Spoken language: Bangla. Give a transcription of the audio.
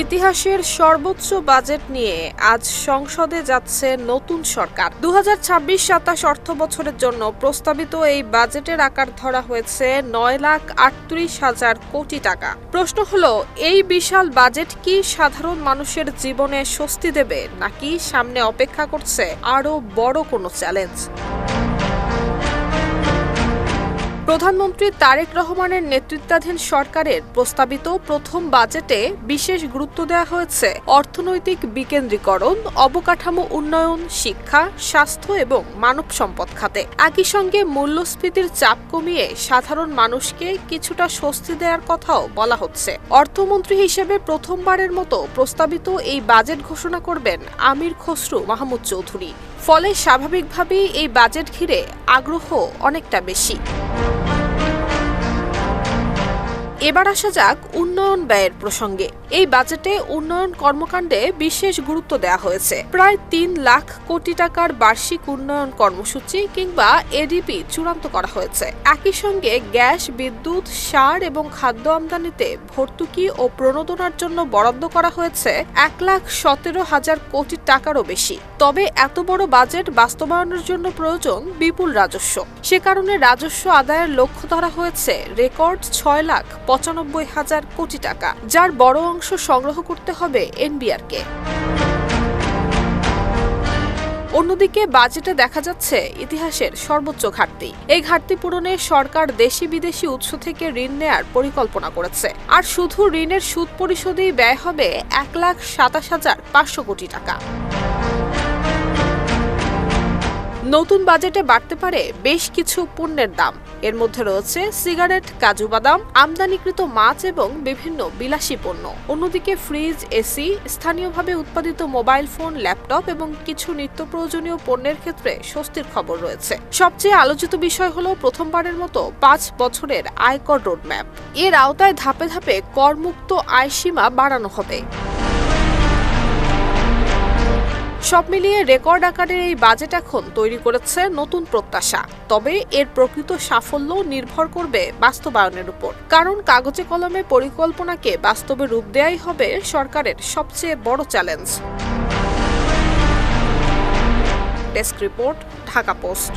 ইতিহাসের সর্বোচ্চ বাজেট নিয়ে আজ সংসদে যাচ্ছে নতুন সরকার। 2026-27 অর্থবছরের জন্য প্রস্তাবিত এই বাজেটের আকার ধরা হয়েছে 9,38,000 কোটি টাকা। প্রশ্ন হলো, এই বিশাল বাজেট কি সাধারণ মানুষের জীবনে স্বস্তি দেবে, নাকি সামনে অপেক্ষা করছে আরও বড় কোনো চ্যালেঞ্জ? প্রধানমন্ত্রী তারেক রহমানের নেতৃত্বাধীন সরকারের প্রস্তাবিত প্রথম বাজেটে বিশেষ গুরুত্ব দেওয়া হয়েছে অর্থনৈতিক বিকেন্দ্রীকরণ, অবকাঠামো উন্নয়ন, শিক্ষা, স্বাস্থ্য এবং মানব সম্পদ খাতে। একই সঙ্গে মূল্যস্ফীতির চাপ কমিয়ে সাধারণ মানুষকে কিছুটা স্বস্তি দেওয়ার কথাও বলা হচ্ছে। অর্থমন্ত্রী হিসেবে প্রথমবারের মতো প্রস্তাবিত এই বাজেট ঘোষণা করবেন আমির খসরু মাহমুদ চৌধুরী। ফলে স্বাভাবিকভাবেই এই বাজেট ঘিরে আগ্রহ অনেকটা বেশি। এবার আসা যাক উন্নয়ন ব্যয়ের প্রসঙ্গে। এই বাজেটে উন্নয়ন কর্মকাণ্ডে বিশেষ গুরুত্ব দেওয়া হয়েছে। প্রায় 3 লাখ কোটি টাকার বার্ষিক উন্নয়ন কর্মসূচি কিংবা এডিপি চূড়ান্ত করা হয়েছে। একই সঙ্গে গ্যাস, বিদ্যুৎ, সার এবং খাদ্য আমদানিতে ভর্তুকি ও প্রণোদনার জন্য বরাদ্দ করা হয়েছে 1,17,000 কোটি টাকারও বেশি। তবে এত বড় বাজেট বাস্তবায়নের জন্য প্রয়োজন বিপুল রাজস্ব। সে কারণে রাজস্ব আদায়ের লক্ষ্য ধরা হয়েছে রেকর্ড 6,95,000 কোটি টাকা, যার বড় অংশ সংগ্রহ করতে হবে এনবিআরকে। অন্যদিকে বাজেটে দেখা যাচ্ছে ইতিহাসের সর্বোচ্চ ঘাটতি। এই ঘাটতি পূরণে সরকার দেশি বিদেশি উৎস থেকে ঋণ নেয়ার পরিকল্পনা করেছে। আর শুধু ঋণের সুদ পরিশোধেই ব্যয় হবে 1,27,500 কোটি টাকা। নতুন বাজেটে বাড়তে পারে বেশ কিছু পণ্যের দাম। এর মধ্যে রয়েছে সিগারেট, কাজু বাদাম, আমদানিকৃত মাছ এবং বিভিন্ন বিলাসী পণ্য। অন্যদিকে ফ্রিজ, এসি, স্থানীয়ভাবে উৎপাদিত মোবাইল ফোন, ল্যাপটপ এবং কিছু নিত্য প্রয়োজনীয় পণ্যের ক্ষেত্রে স্বস্তির খবর রয়েছে। সবচেয়ে আলোচিত বিষয় হলো প্রথমবারের মতো 5 বছরের আয়কর রোডম্যাপ। এর আওতায় ধাপে ধাপে করমুক্ত আয়সীমা বাড়ানো হবে। সব মিলিয়ে রেকর্ড আকারের এই বাজেট এখন তৈরি করেছে নতুন প্রত্যাশা। তবে এর প্রকৃত সাফল্য নির্ভর করবে বাস্তবায়নের উপর। কারণ কাগজে কলমে পরিকল্পনাকে বাস্তবে রূপ দেয়াই হবে সরকারের সবচেয়ে বড় challenge. Desk report, Dhaka post.